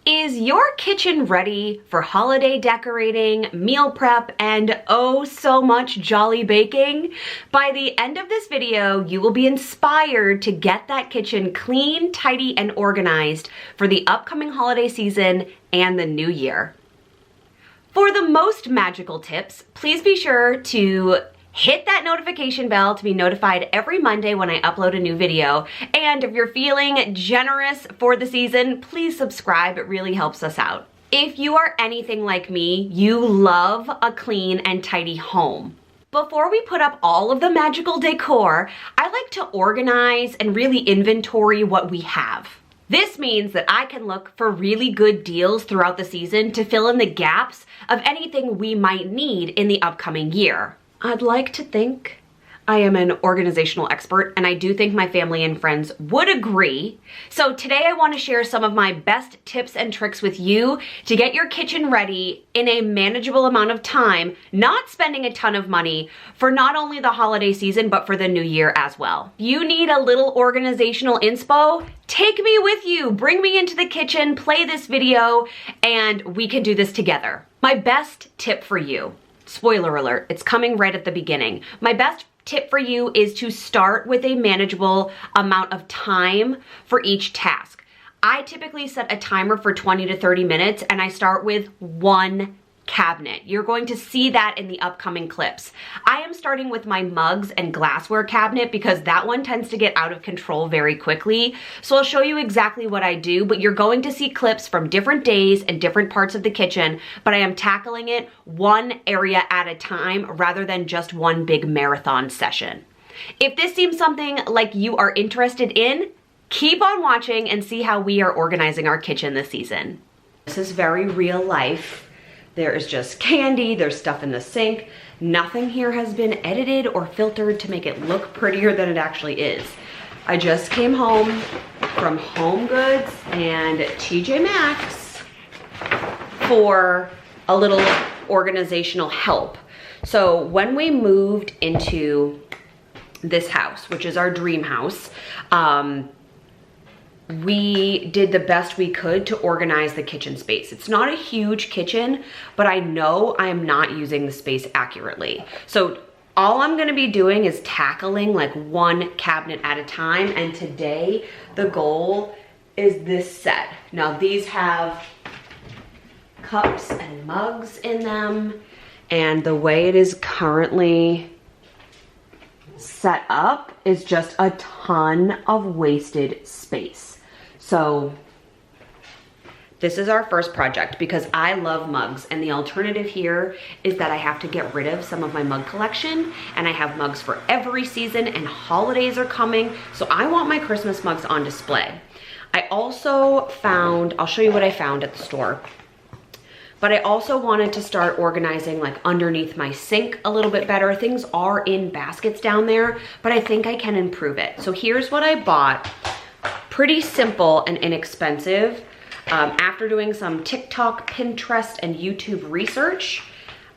Is your kitchen ready for holiday decorating, meal prep, and oh so much jolly baking? By the end of this video, you will be inspired to get that kitchen clean, tidy, and organized for the upcoming holiday season and the new year. For the most magical tips, please be sure to hit that notification bell to be notified every Monday when I upload a new video. And if you're feeling generous for the season, please subscribe. It really helps us out. If you are anything like me, you love a clean and tidy home. Before we put up all of the magical decor, I like to organize and really inventory what we have. This means that I can look for really good deals throughout the season to fill in the gaps of anything we might need in the upcoming year. I'd like to think I am an organizational expert, and I do think my family and friends would agree. So today I want to share some of my best tips and tricks with you to get your kitchen ready in a manageable amount of time, not spending a ton of money for not only the holiday season, but for the new year as well. You need a little organizational inspo? Take me with you, bring me into the kitchen, play this video, and we can do this together. My best tip for you. Spoiler alert, it's coming right at the beginning. My best tip for you is to start with a manageable amount of time for each task. I typically set a timer for 20 to 30 minutes and I start with one cabinet. You're going to see that in the upcoming clips. I am starting with my mugs and glassware cabinet because that one tends to get out of control very quickly. So I'll show you exactly what I do, but you're going to see clips from different days and different parts of the kitchen, but I am tackling it one area at a time rather than just one big marathon session. If this seems something like you are interested in, keep on watching and see how we are organizing our kitchen this season. This is very real life. There is just candy, there's stuff in the sink. Nothing here has been edited or filtered to make it look prettier than it actually is. I just came home from Home Goods and TJ Maxx for a little organizational help. So when we moved into this house, which is our dream house, we did the best we could to organize the kitchen space. It's not a huge kitchen, but I know I am not using the space accurately. So all I'm gonna be doing is tackling like one cabinet at a time. And today the goal is this set. Now these have cups and mugs in them. And the way it is currently set up is just a ton of wasted space. So this is our first project because I love mugs, and the alternative here is that I have to get rid of some of my mug collection, and I have mugs for every season and holidays are coming. So I want my Christmas mugs on display. I also found, I'll show you what I found at the store. But I also wanted to start organizing like underneath my sink a little bit better. Things are in baskets down there, but I think I can improve it. So here's what I bought. Pretty simple and inexpensive. After doing some TikTok, Pinterest, and YouTube research,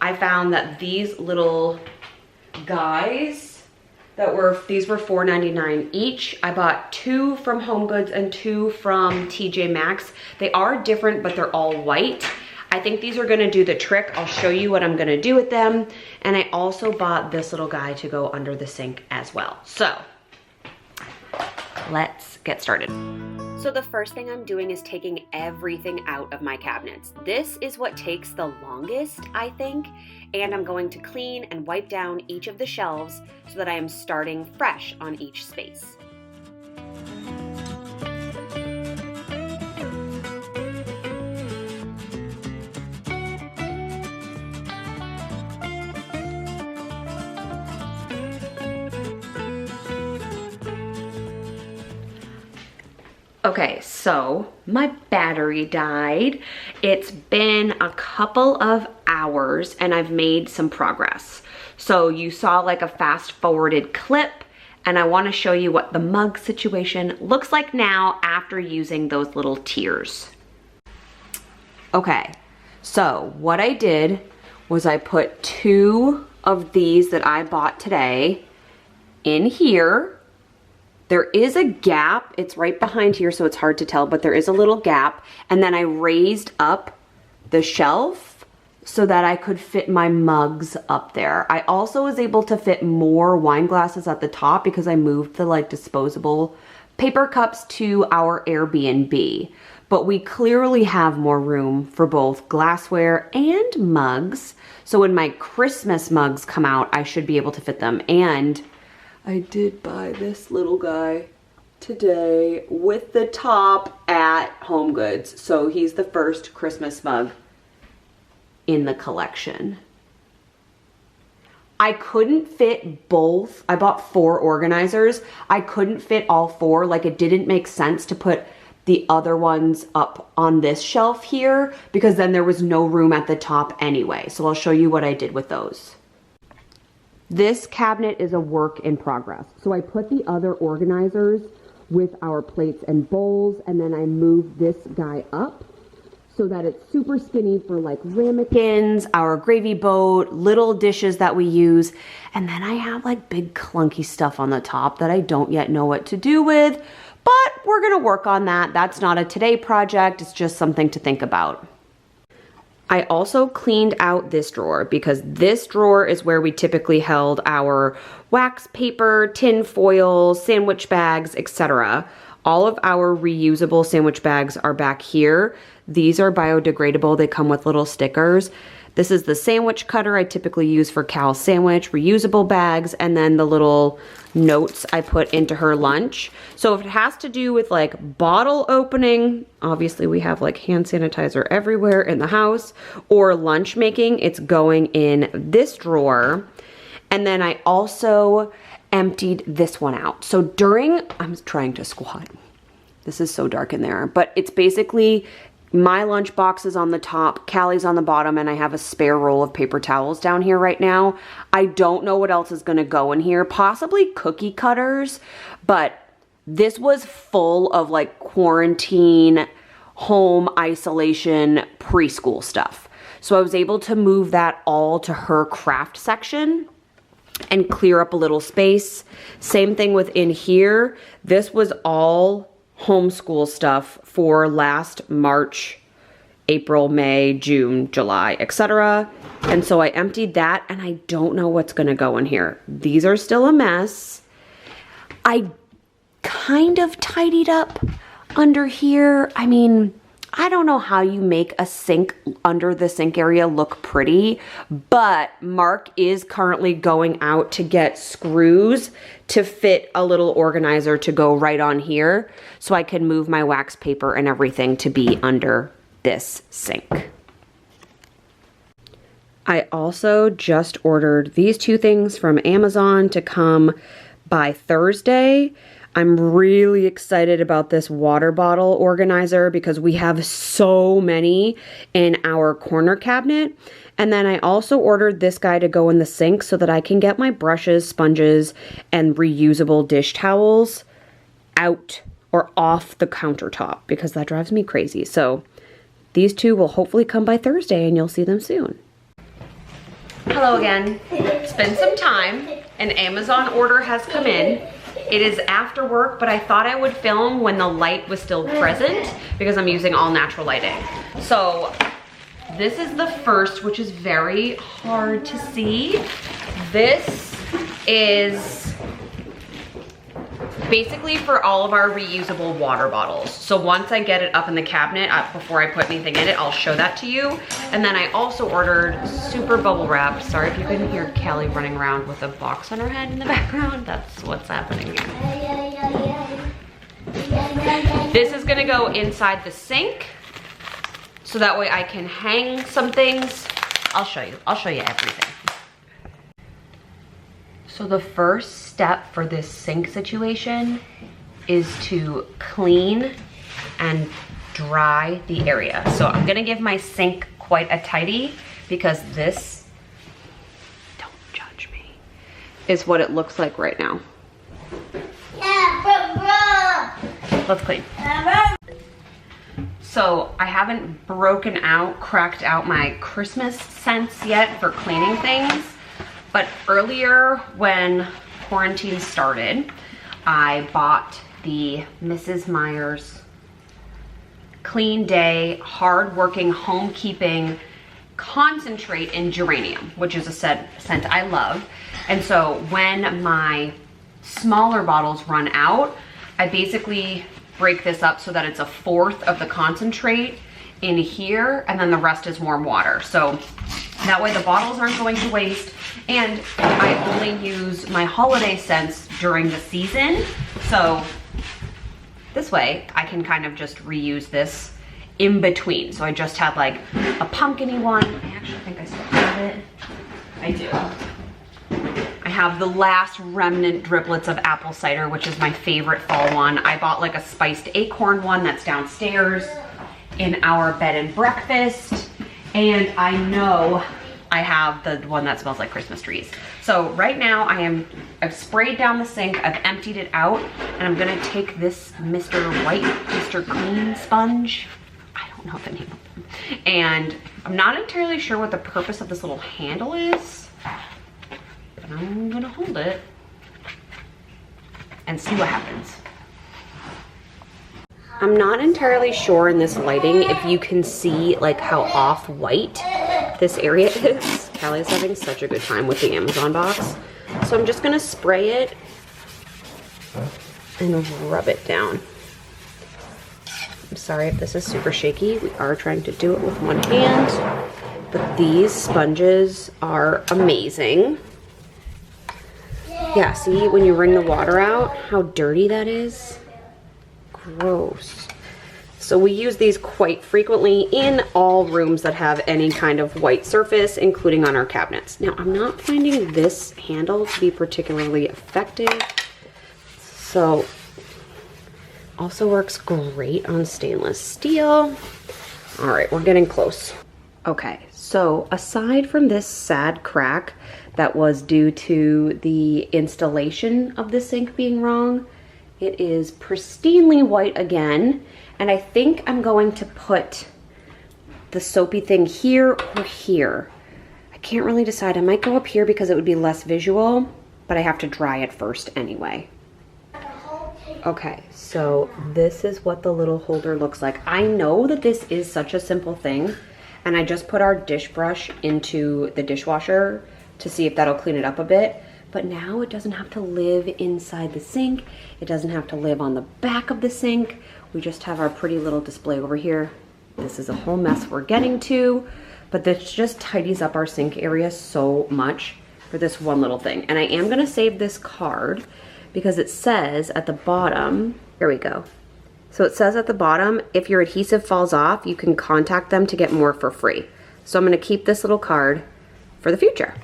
I found that these little guys these were $4.99 each. I bought 2 from Home Goods and 2 from TJ Maxx. They are different, but they're all white. I think these are gonna do the trick. I'll show you what I'm gonna do with them. And I also bought this little guy to go under the sink as well. So let's get started. So the first thing I'm doing is taking everything out of my cabinets. This is what takes the longest, I think, and I'm going to clean and wipe down each of the shelves so that I am starting fresh on each space. Okay, so my battery died. It's been a couple of hours and I've made some progress. So you saw like a fast forwarded clip, and I want to show you what the mug situation looks like now after using those little tiers. Okay, so what I did was I put 2 of these that I bought today in here. There is a gap. It's right behind here, so it's hard to tell, but there is a little gap. And then I raised up the shelf so that I could fit my mugs up there. I also was able to fit more wine glasses at the top because I moved the like disposable paper cups to our Airbnb. But we clearly have more room for both glassware and mugs. So when my Christmas mugs come out, I should be able to fit them. And I did buy this little guy today with the top at HomeGoods. So he's the first Christmas mug in the collection. I couldn't fit both. I bought 4 organizers. I couldn't fit all 4. Like, it didn't make sense to put the other ones up on this shelf here because then there was no room at the top anyway. So I'll show you what I did with those. This cabinet is a work in progress. So I put the other organizers with our plates and bowls, and then I moved this guy up so that it's super skinny for like ramekins, our gravy boat, little dishes that we use. And then I have like big clunky stuff on the top that I don't yet know what to do with, but we're gonna work on that. That's not a today project, it's just something to think about. I also cleaned out this drawer because this drawer is where we typically held our wax paper, tin foil, sandwich bags, etc. All of our reusable sandwich bags are back here. These are biodegradable. They come with little stickers. This is the sandwich cutter I typically use for Cal's sandwich, reusable bags, and then the little notes I put into her lunch. So if it has to do with like bottle opening, obviously we have like hand sanitizer everywhere in the house, or lunch making, it's going in this drawer. And then I also emptied this one out. So I'm trying to squat. This is so dark in there, but it's basically my lunch box is on the top, Callie's on the bottom, and I have a spare roll of paper towels down here right now. I don't know what else is gonna go in here, possibly cookie cutters, but this was full of like quarantine, home isolation, preschool stuff. So I was able to move that all to her craft section and clear up a little space. Same thing within here. This was all homeschool stuff for last March, April, May, June, July, etc. And so I emptied that, and I don't know what's gonna go in here. These are still a mess. I kind of tidied up under here. I mean, I don't know how you make a sink under the sink area look pretty, but Mark is currently going out to get screws to fit a little organizer to go right on here so I can move my wax paper and everything to be under this sink. I also just ordered these 2 things from Amazon to come by Thursday. I'm really excited about this water bottle organizer because we have so many in our corner cabinet. And then I also ordered this guy to go in the sink so that I can get my brushes, sponges, and reusable dish towels out or off the countertop because that drives me crazy. So these 2 will hopefully come by Thursday and you'll see them soon. Hello again. It's been some time. An Amazon order has come in. It is after work, but I thought I would film when the light was still present because I'm using all natural lighting. So this is the first, which is very hard to see. This is basically for all of our reusable water bottles. So once I get it up in the cabinet, before I put anything in it, I'll show that to you. And then I also ordered super bubble wrap. Sorry if you couldn't hear Callie running around with a box on her head in the background. That's what's happening here. This is gonna go inside the sink, so that way I can hang some things. I'll show you everything. So the first step for this sink situation is to clean and dry the area. So I'm gonna give my sink quite a tidy because this, don't judge me, is what it looks like right now. Let's clean. So I haven't cracked out my Christmas scents yet for cleaning things. But earlier when quarantine started, I bought the Mrs. Meyer's Clean Day Hard-Working Homekeeping Concentrate in Geranium, which is a scent I love. And so when my smaller bottles run out, I basically break this up so that it's a fourth of the concentrate in here, and then the rest is warm water. So that way the bottles aren't going to waste, and I only use my holiday scents during the season. So this way I can kind of just reuse this in between. So I just had like a pumpkin-y one. I actually think I still have it. I do. I have the last remnant driplets of apple cider, which is my favorite fall one. I bought like a spiced acorn one that's downstairs in our bed and breakfast. And I know I have the one that smells like Christmas trees. So right now I've sprayed down the sink, I've emptied it out, and I'm gonna take this Mr. White, Mr. Clean sponge, I don't know the name of them, and I'm not entirely sure what the purpose of this little handle is, but I'm gonna hold it and see what happens. I'm not entirely sure in this lighting if you can see like how off-white this area is. Callie's having such a good time with the Amazon box. So I'm just gonna spray it and rub it down. I'm sorry if this is super shaky. We are trying to do it with one hand, but these sponges are amazing. Yeah, see when you wring the water out, how dirty that is? Gross. So we use these quite frequently in all rooms that have any kind of white surface, including on our cabinets. Now, I'm not finding this handle to be particularly effective. So, also works great on stainless steel. All right, we're getting close. Okay, so aside from this sad crack that was due to the installation of the sink being wrong, it is pristinely white again, and I think I'm going to put the soapy thing here or here. I can't really decide. I might go up here because it would be less visual, but I have to dry it first anyway. Okay, so this is what the little holder looks like. I know that this is such a simple thing, and I just put our dish brush into the dishwasher to see if that'll clean it up a bit. But now it doesn't have to live inside the sink. It doesn't have to live on the back of the sink. We just have our pretty little display over here. This is a whole mess we're getting to, but this just tidies up our sink area so much for this one little thing. And I am gonna save this card because it says at the bottom, here we go. So it says at the bottom, if your adhesive falls off, you can contact them to get more for free. So I'm gonna keep this little card for the future.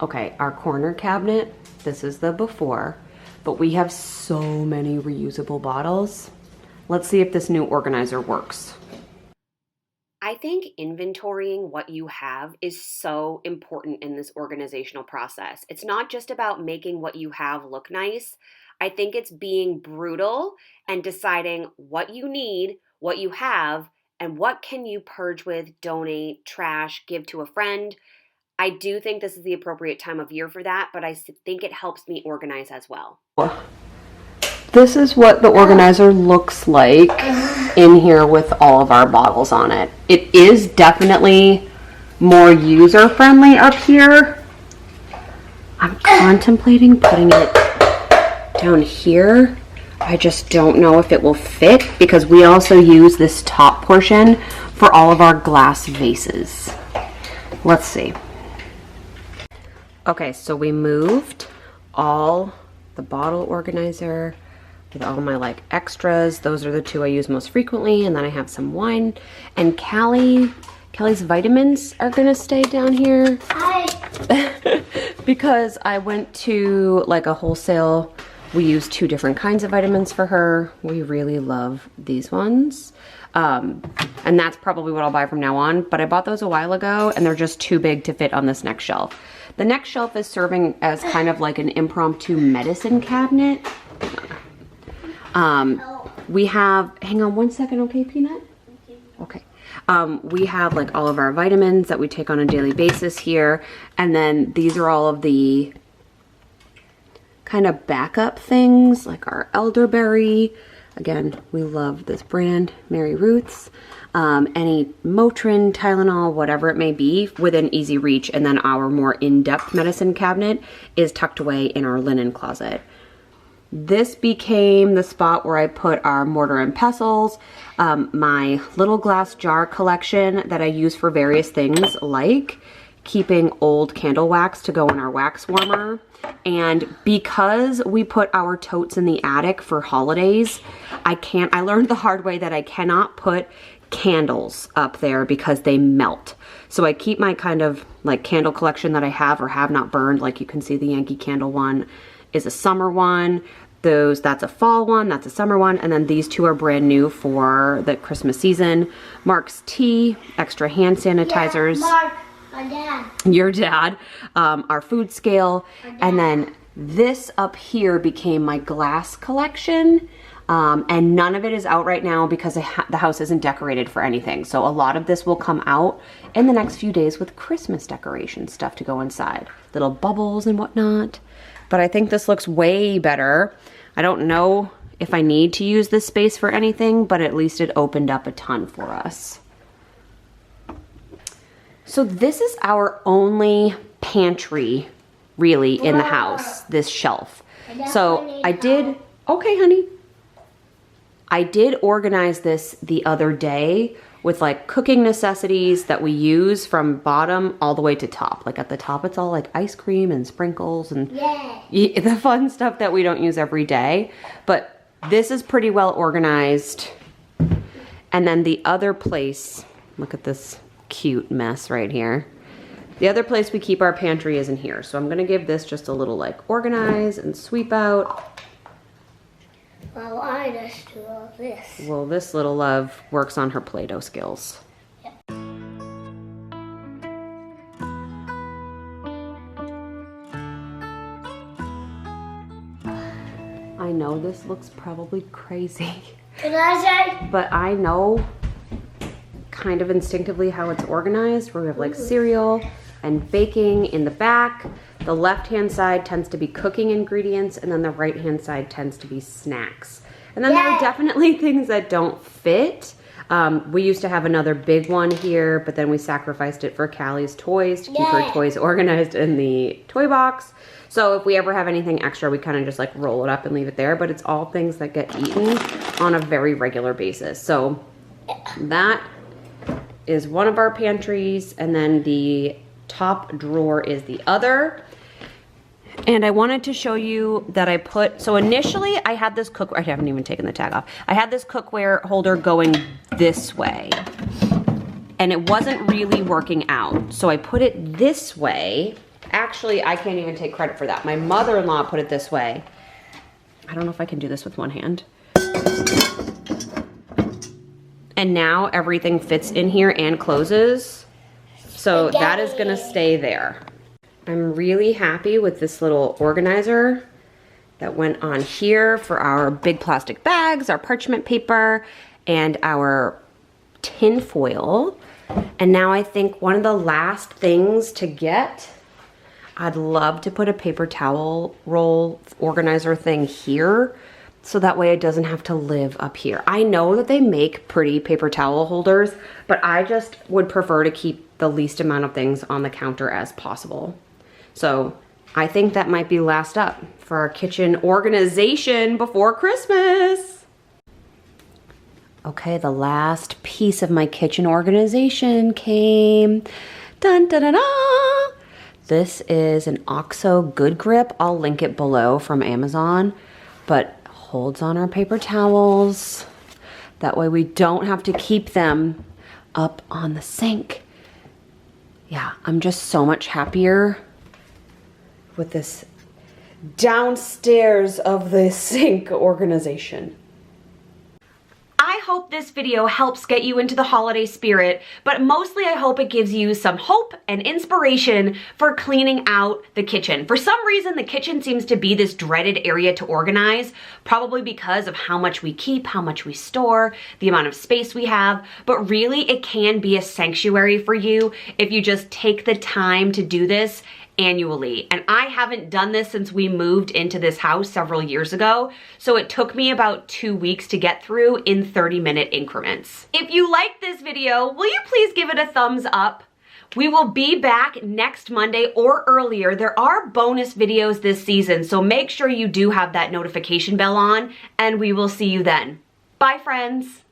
Okay, our corner cabinet, this is the before, but we have so many reusable bottles. Let's see if this new organizer works. I think inventorying what you have is so important in this organizational process. It's not just about making what you have look nice. I think it's being brutal and deciding what you need, what you have, and what can you purge with, donate, trash, give to a friend. I do think this is the appropriate time of year for that, but I think it helps me organize as well. This is what the organizer looks like in here with all of our bottles on it. It is definitely more user-friendly up here. I'm contemplating putting it down here. I just don't know if it will fit because we also use this top portion for all of our glass vases. Let's see. Okay, so we moved all the bottle organizer with all my like extras. Those are the two I use most frequently, and then I have some wine. And Callie's vitamins are gonna stay down here. Hi. Because I went to like a wholesale, we use 2 different kinds of vitamins for her. We really love these ones. And that's probably what I'll buy from now on, but I bought those a while ago and they're just too big to fit on this next shelf. The next shelf is serving as kind of like an impromptu medicine cabinet. We have, hang on one second, okay, Peanut? Okay. We have like all of our vitamins that we take on a daily basis here. And then these are all of the kind of backup things like our elderberry. Again, we love this brand, Mary Ruth's. Any Motrin, Tylenol, whatever it may be, within easy reach. And then our more in-depth medicine cabinet is tucked away in our linen closet. This became the spot where I put our mortar and pestles, my little glass jar collection that I use for various things like keeping old candle wax to go in our wax warmer. And because we put our totes in the attic for holidays, I learned the hard way that I cannot put candles up there because they melt. So I keep my kind of like candle collection that I have or have not burned. Like you can see the Yankee Candle one is a summer one. That's a fall one, that's a summer one, and then these two are brand new for the Christmas season. Mark's tea, extra hand sanitizers. Yeah, Mark, my dad. Your dad. Our food scale. And then this up here became my glass collection. And none of it is out right now because the house isn't decorated for anything. So a lot of this will come out in the next few days with Christmas decoration stuff to go inside. Little bubbles and whatnot. But I think this looks way better. I don't know if I need to use this space for anything, but at least it opened up a ton for us. So this is our only pantry really in the house, this shelf. So I did, okay honey. I did organize this the other day with like cooking necessities that we use from bottom all the way to top. Like at the top, it's all like ice cream and sprinkles and the fun stuff that we don't use every day. But this is pretty well organized. And then the other place, look at this cute mess right here. The other place we keep our pantry is in here. So I'm gonna give this just a little like organize and sweep out. Well, I just do all this. Well, this little love works on her Play-Doh skills. Yep. I know this looks probably crazy. Can I say? But I know kind of instinctively how it's organized. Where we have like cereal and baking in the back. The left-hand side tends to be cooking ingredients, and then the right-hand side tends to be snacks. And then there are definitely things that don't fit. We used to have another big one here, but then we sacrificed it for Callie's toys to keep her toys organized in the toy box. So if we ever have anything extra, we kind of just like roll it up and leave it there, but it's all things that get eaten on a very regular basis. So that is one of our pantries, and then the top drawer is the other. And I wanted to show you that I put, so initially I had this cookware, I haven't even taken the tag off. I had this cookware holder going this way and it wasn't really working out. So I put it this way. Actually, I can't even take credit for that. My mother-in-law put it this way. I don't know if I can do this with one hand. And now everything fits in here and closes. So that is gonna stay there. I'm really happy with this little organizer that went on here for our big plastic bags, our parchment paper, and our tin foil. And now I think one of the last things to get, I'd love to put a paper towel roll organizer thing here, so that way it doesn't have to live up here. I know that they make pretty paper towel holders, but I just would prefer to keep the least amount of things on the counter as possible. So I think that might be last up for our kitchen organization before Christmas. Okay, the last piece of my kitchen organization came. Dun, dun, dun, dun. This is an OXO Good Grip. I'll link it below from Amazon, but holds on our paper towels. That way we don't have to keep them up on the sink. Yeah, I'm just so much happier with this downstairs of the sink organization. I hope this video helps get you into the holiday spirit, but mostly I hope it gives you some hope and inspiration for cleaning out the kitchen. For some reason, the kitchen seems to be this dreaded area to organize, probably because of how much we keep, how much we store, the amount of space we have, but really it can be a sanctuary for you if you just take the time to do this annually. And I haven't done this since we moved into this house several years ago. So it took me about 2 weeks to get through in 30-minute increments. If you like this video, will you please give it a thumbs up? We will be back next Monday or earlier. There are bonus videos this season, so make sure you do have that notification bell on, and we will see you then. Bye, friends.